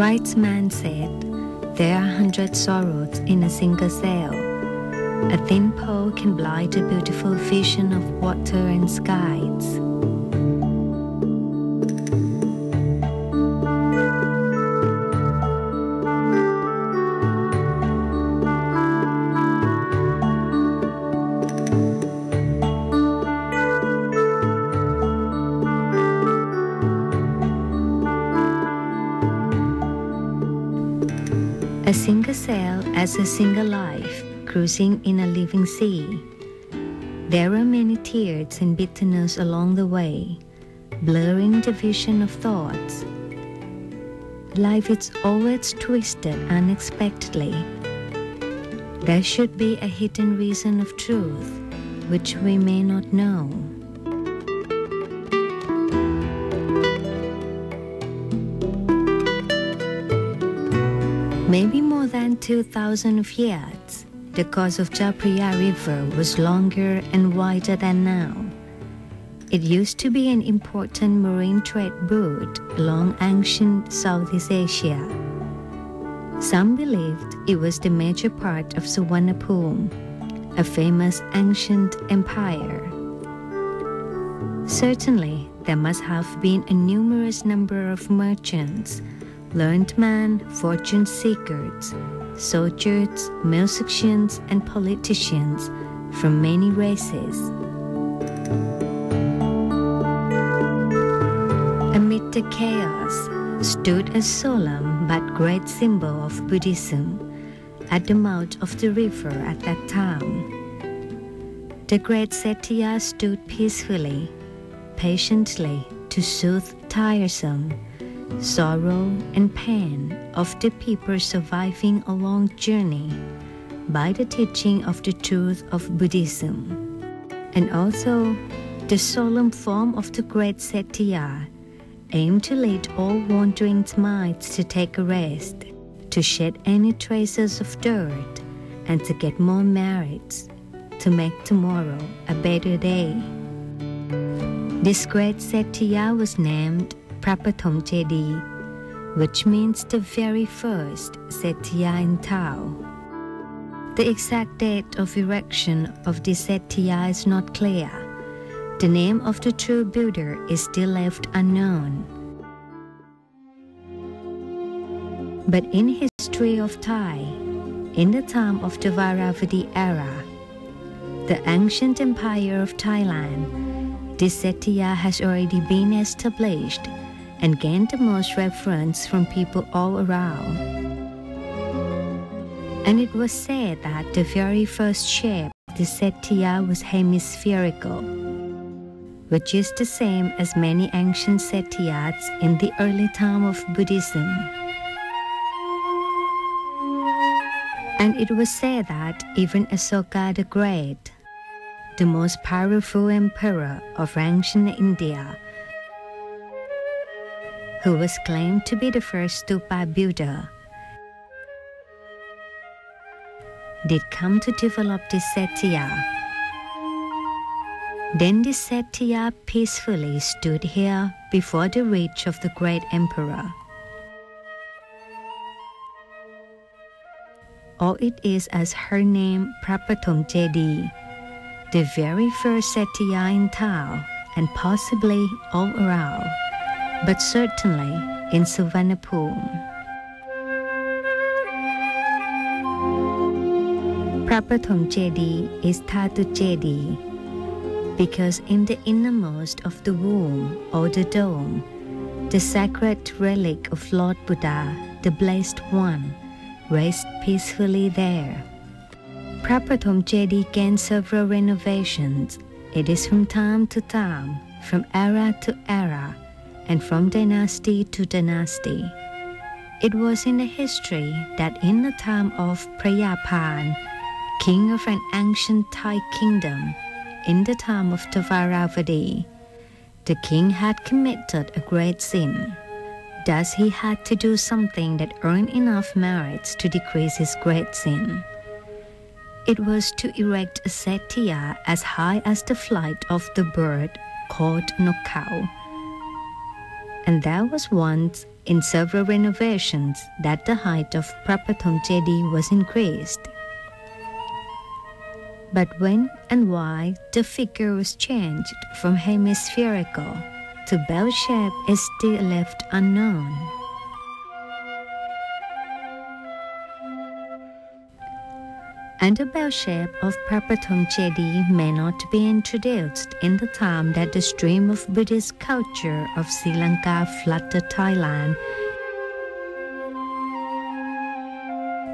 Wise man said, there are 100 sorrows in a single cell. A thin pole can blind a beautiful vision of water and skies. A single cell as a single life, cruising in a living sea. There are many tears and bitterness along the way, blurring the vision of thoughts. Life is always twisted unexpectedly. There should be a hidden reason of truth, which we may not know. Maybe more than 2,000 years, the course of Japriya River was longer and wider than now. It used to be an important marine trade route along ancient Southeast Asia. Some believed it was the major part of Suvarnabhumi, a famous ancient empire. Certainly, there must have been a numerous number of merchants, learned men, fortune seekers, soldiers, musicians, and politicians from many races. Amid the chaos stood a solemn but great symbol of Buddhism at the mouth of the river at that time. The great Settiya stood peacefully, patiently to soothe tiresome sorrow and pain of the people surviving a long journey by the teaching of the truth of Buddhism. And also, the solemn form of the great Settiya aimed to lead all wandering minds to take a rest, to shed any traces of dirt, and to get more merits, to make tomorrow a better day. This great Settiya was named Prapathom Jedi, which means the very first Settiya in Tao. The exact date of erection of this Settiya is not clear. The name of the true Buddha is still left unknown. But in history of Thai, in the time of the Vajrayana era, the ancient empire of Thailand, this Settiya has already been established and gained the most reverence from people all around. And it was said that the very first shape of the Settiya was hemispherical, which is the same as many ancient Settiyas in the early time of Buddhism. And it was said that even Asoka the Great, the most powerful emperor of ancient India, who was claimed to be the first Stupa Buddha, did come to develop this Settiya. Then this Settiya peacefully stood here before the reach of the great emperor. All it is as her name Prapathom Jedi, the very first Settiya in Tao and possibly all around, but certainly in Suvarnabhumi. Prapathom Jedi is Thatu Jedi because in the innermost of the womb or the dome, the sacred relic of Lord Buddha, the Blessed One, rests peacefully there. Prapathom Jedi gained several renovations. It is from time to time, from era to era, and from dynasty to dynasty. It was in the history that in the time of Prayapan, king of an ancient Thai kingdom, in the time of Vajrayana, the king had committed a great sin. Thus he had to do something that earned enough merits to decrease his great sin. It was to erect a Settiya as high as the flight of the bird called Nokau. And there was once in several renovations that the height of Prapathom Jedi was increased. But when and why the figure was changed from hemispherical to bell shape is still left unknown. And the bell shape of Prapathom Jedi may not be introduced in the time that the stream of Buddhist culture of Sri Lanka flooded Thailand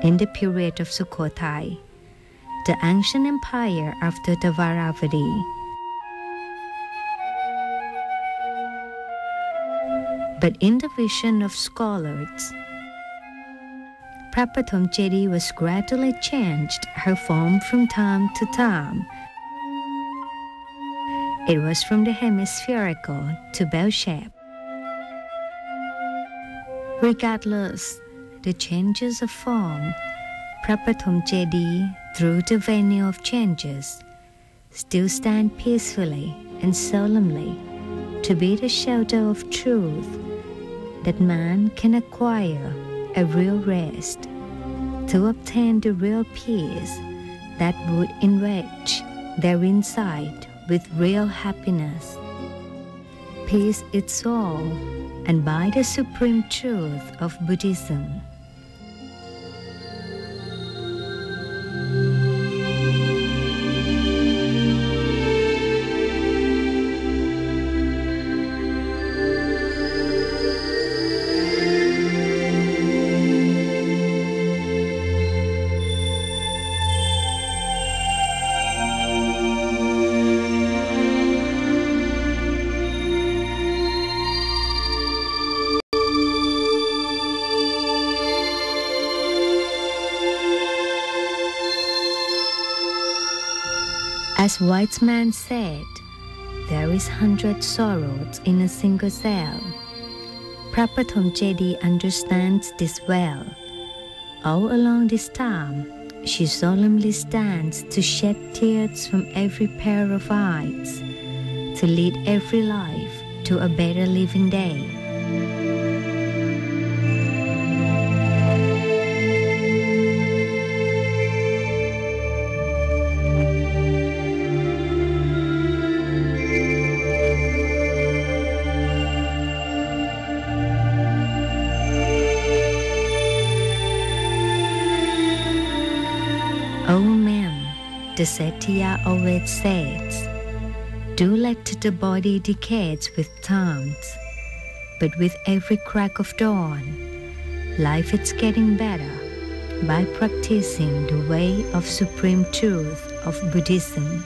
in the period of Sukhothai, the ancient empire after the Varavati. But in the vision of scholars, Prapathom Jedi was gradually changed her form from time to time. It was from the hemispherical to bell shape. Regardless the changes of form, Prapathom Jedi, through the venue of changes, still stand peacefully and solemnly to be the shelter of truth that man can acquire a real rest, to obtain the real peace that would enrich their inside with real happiness. Peace is all, and by the supreme truth of Buddhism. As wise man said, there is 100 sorrows in a single cell. Prapathom Jedi understands this well. All along this time, she solemnly stands to shed tears from every pair of eyes, to lead every life to a better living day. O men, the Satya always says, do let the body decay with times, but with every crack of dawn, life is getting better by practicing the way of supreme truth of Buddhism.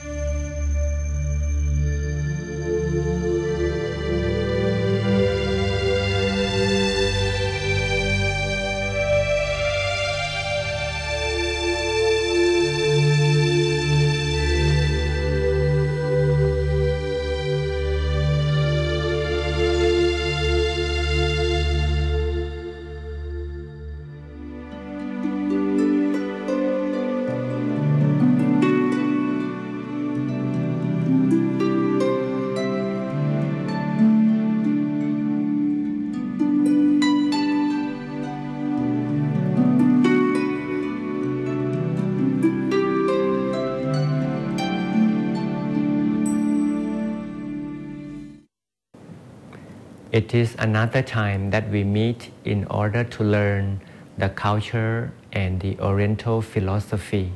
It is another time that we meet in order to learn the culture and the Oriental philosophy,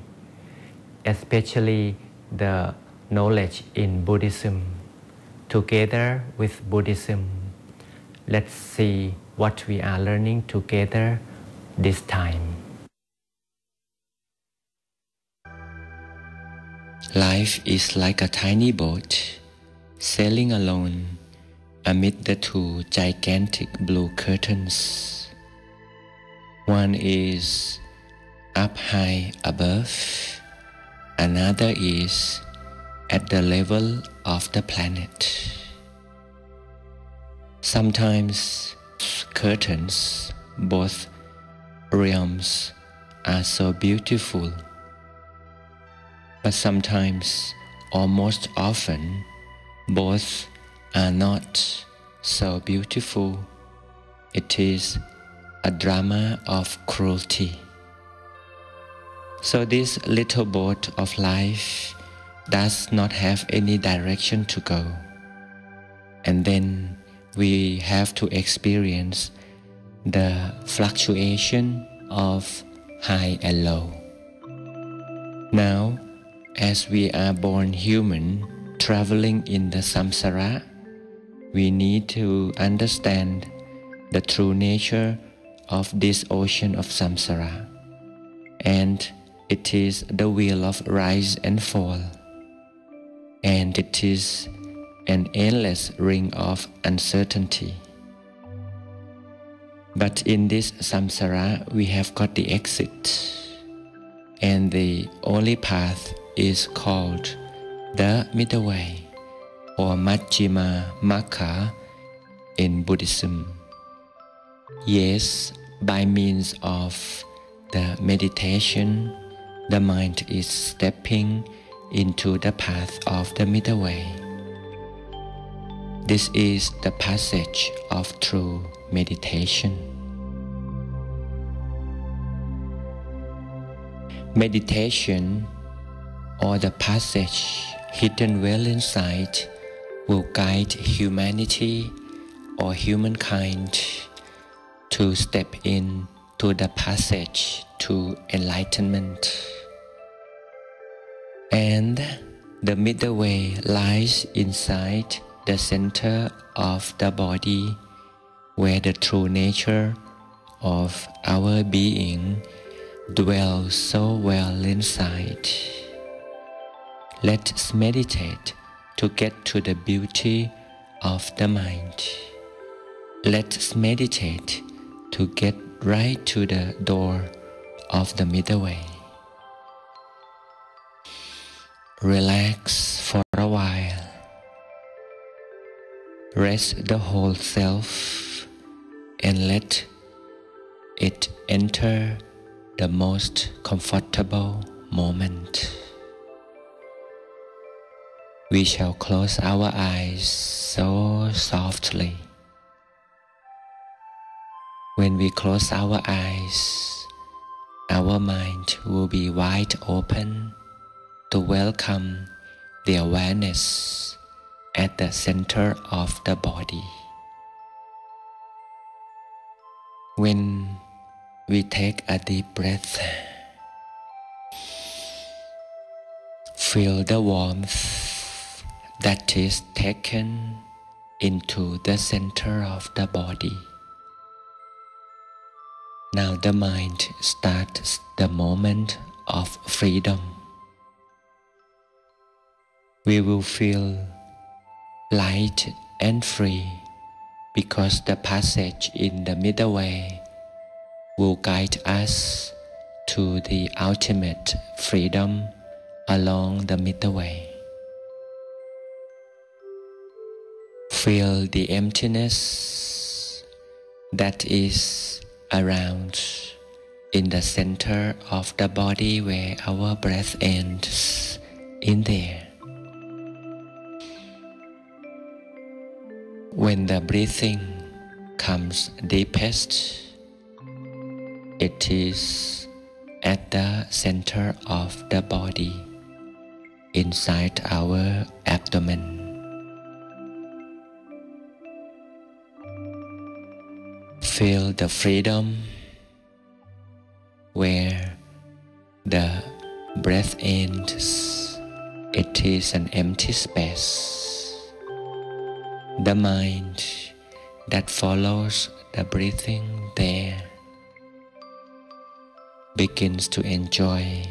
especially the knowledge in Buddhism. Together with Buddhism, let's see what we are learning together this time. Life is like a tiny boat sailing alone amid the two gigantic blue curtains. One is up high above, another is at the level of the planet. Sometimes curtains, both realms, are so beautiful, but sometimes, or most often, both are not so beautiful. it is a drama of cruelty. So this little boat of life does not have any direction to go. And then we have to experience the fluctuation of high and low. Now, as we are born human, traveling in the samsara, we need to understand the true nature of this ocean of samsara. And it is the wheel of rise and fall. And it is an endless ring of uncertainty. But in this samsara, we have got the exit. And the only path is called the middle way, or Majjhima Magga in Buddhism. Yes, by means of the meditation, the mind is stepping into the path of the middle way. This is the passage of true meditation. Meditation, or the passage hidden well inside, will guide humanity or humankind to step in to the passage to enlightenment. And the middle way lies inside the center of the body, where the true nature of our being dwells so well inside. Let's meditate to get to the beauty of the mind. Let's meditate to get right to the door of the middle way. Relax for a while. Rest the whole self and let it enter the most comfortable moment. We shall close our eyes so softly. When we close our eyes, our mind will be wide open to welcome the awareness at the center of the body. When we take a deep breath, feel the warmth that is taken into the center of the body. Now the mind starts the moment of freedom. We will feel light and free because the passage in the middle way will guide us to the ultimate freedom along the middle way. Feel the emptiness that is around in the center of the body where our breath ends, in there. When the breathing comes deepest, it is at the center of the body, inside our abdomen. Feel the freedom where the breath ends. It is an empty space. The mind that follows the breathing there begins to enjoy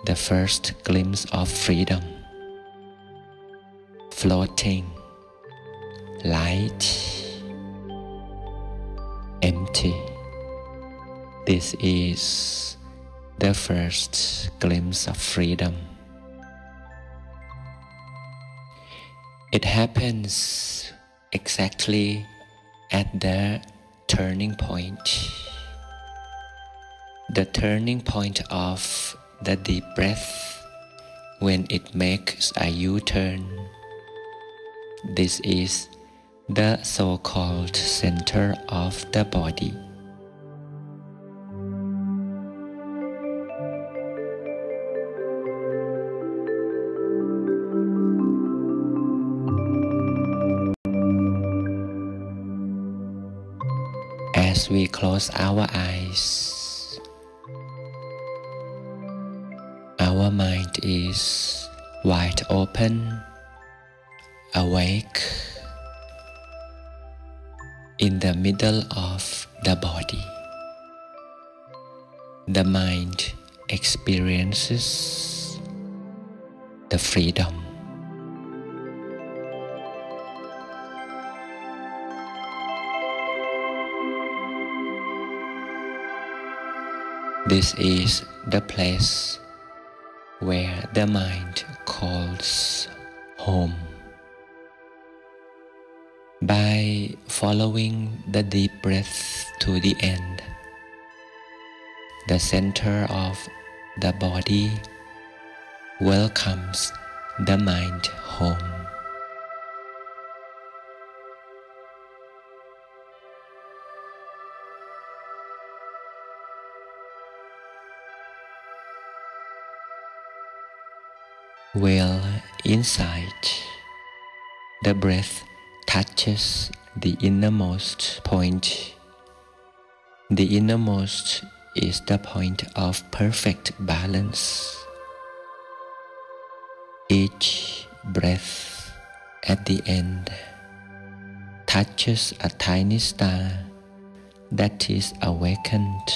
the first glimpse of freedom, floating, light, empty. This is the first glimpse of freedom. It happens exactly at the turning point. The turning point of the deep breath when it makes a U-turn. This is the so-called center of the body. As we close our eyes, our mind is wide open, awake, in the middle of the body. The mind experiences the freedom. This is the place where the mind calls home. By following the deep breath to the end, the center of the body welcomes the mind home. Well inside, the breath touches the innermost point. The innermost is the point of perfect balance. Each breath at the end touches a tiny star that is awakened.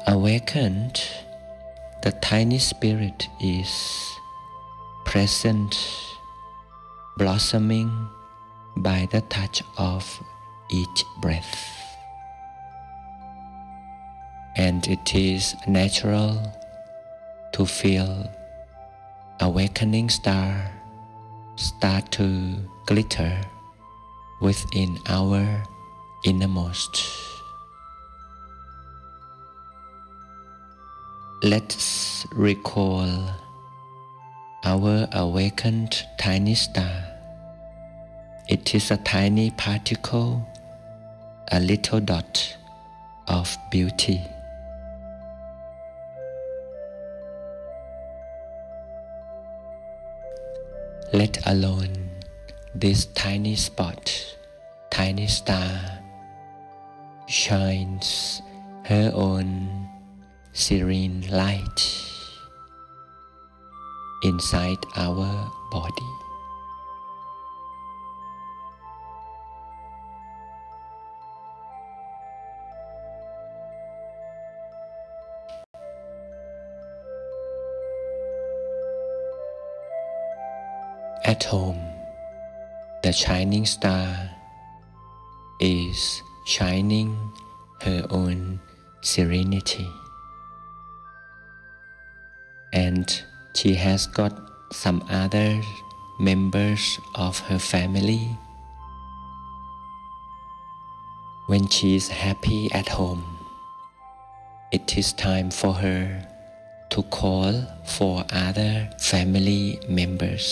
Awakened, the tiny spirit is present, blossoming by the touch of each breath. And it is natural to feel awakening star start to glitter within our innermost. Let's recall our awakened tiny star. It is a tiny particle, a little dot of beauty. Let alone this tiny spot, tiny star, shines her own serene light inside our body. At home, the shining star is shining her own serenity. And she has got some other members of her family. When she is happy at home, it is time for her to call for other family members.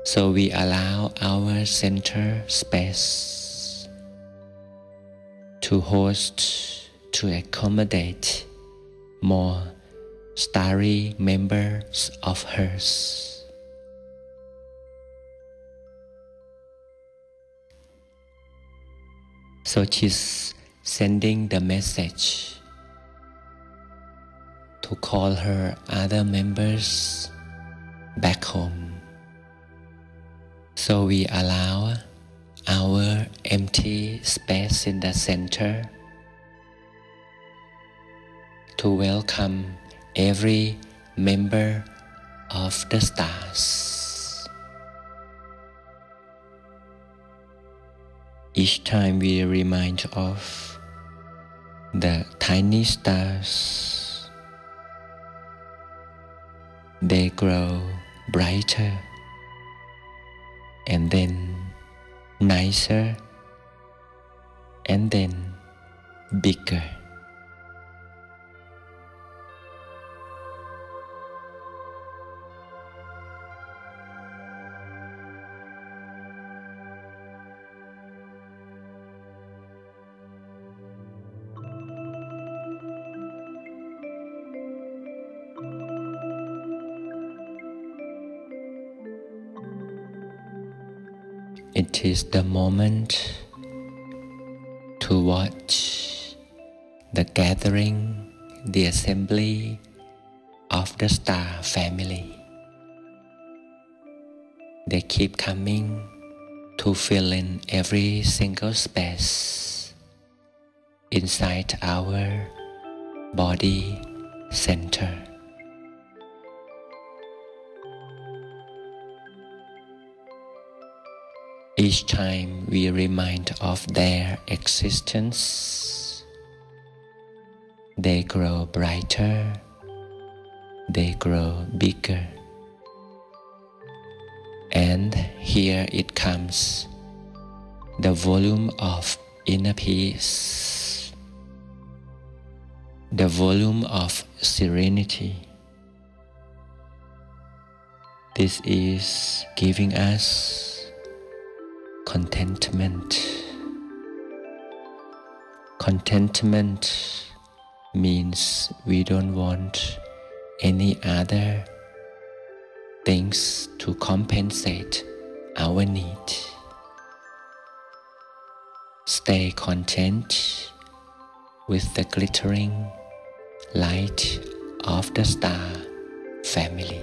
So we allow our center space to host, to accommodate more starry members of hers. So she's sending the message to call her other members back home. So we allow our empty space in the center to welcome every member of the stars. Each time we remind of the tiny stars, they grow brighter and then nicer and then bigger. It is the moment to watch the gathering, the assembly of the star family. They keep coming to fill in every single space inside our body center. Each time we remind of their existence, they grow brighter, they grow bigger. And here it comes, the volume of inner peace, the volume of serenity. This is giving us contentment. Contentment means we don't want any other things to compensate our need. Stay content with the glittering light of the star family.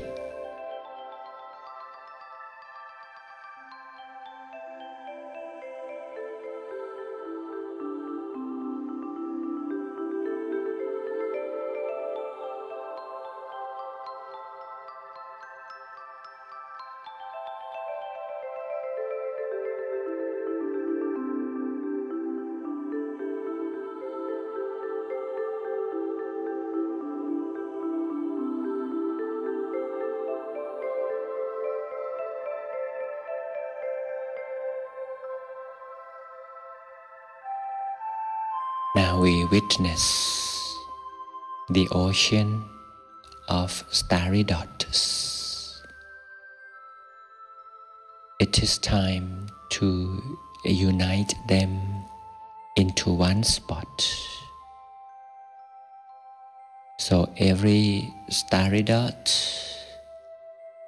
Now we witness the ocean of starry dots. It is time to unite them into one spot. So every starry dot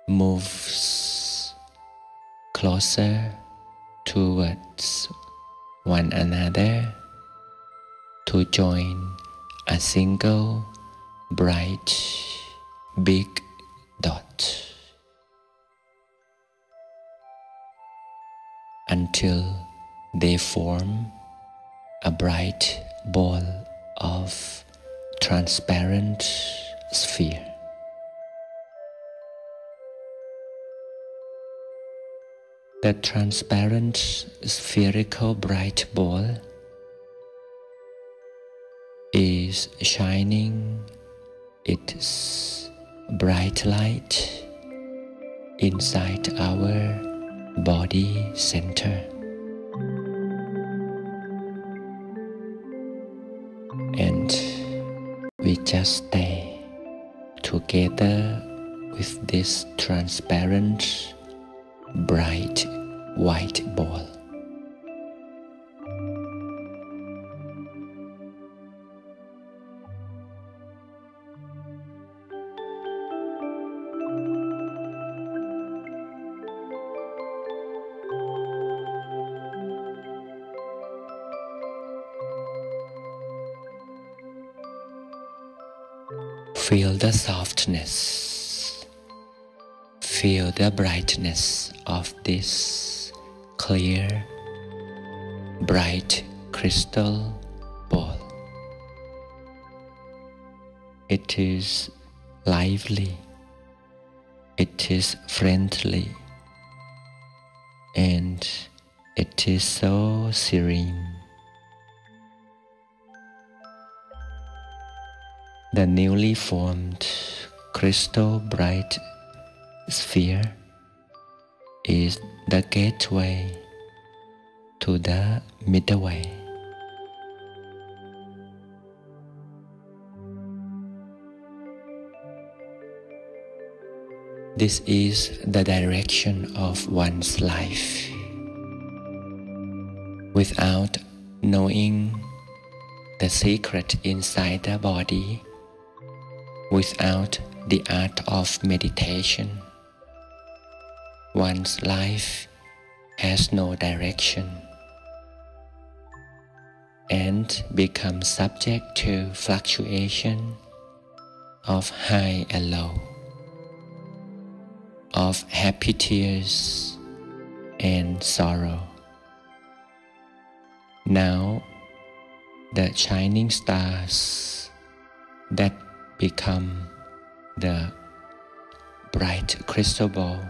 moves closer towards one another to join a single bright big dot until they form a bright ball of transparent sphere. The transparent spherical bright ball is shining its bright light inside our body center. And we just stay together with this transparent, bright white ball. Feel the softness, feel the brightness of this clear, bright crystal ball. It is lively, it is friendly, and it is so serene. The newly formed crystal bright sphere is the gateway to the middle way. This is the direction of one's life. Without knowing the secret inside the body, without the art of meditation, one's life has no direction and becomes subject to fluctuation of high and low, of happy tears and sorrow. Now the shining stars that become the bright crystal ball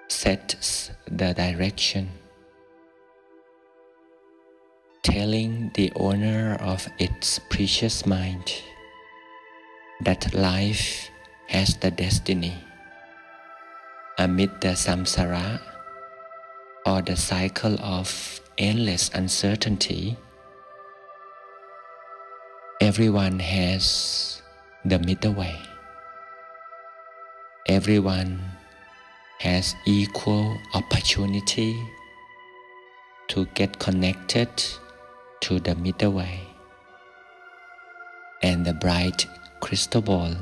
sets the direction, telling the owner of its precious mind that life has the destiny amid the samsara, or the cycle of endless uncertainty. Everyone has the middle way. Everyone has equal opportunity to get connected to the middle way. And the bright crystal ball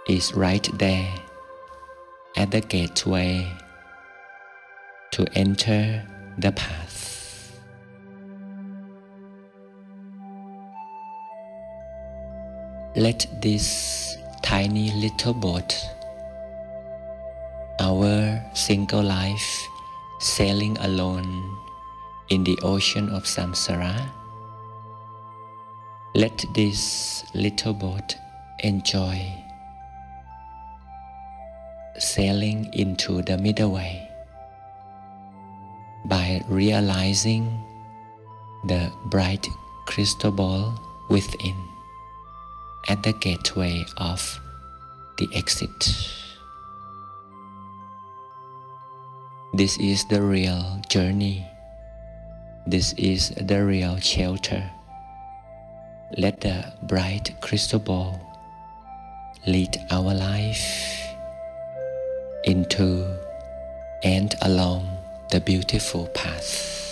is right there at the gateway to enter the path. Let this tiny little boat, our single life sailing alone in the ocean of samsara, let this little boat enjoy sailing into the middle way by realizing the bright crystal ball within at the gateway of the exit. This is the real journey. This is the real shelter. Let the bright crystal ball lead our life into and along the beautiful path.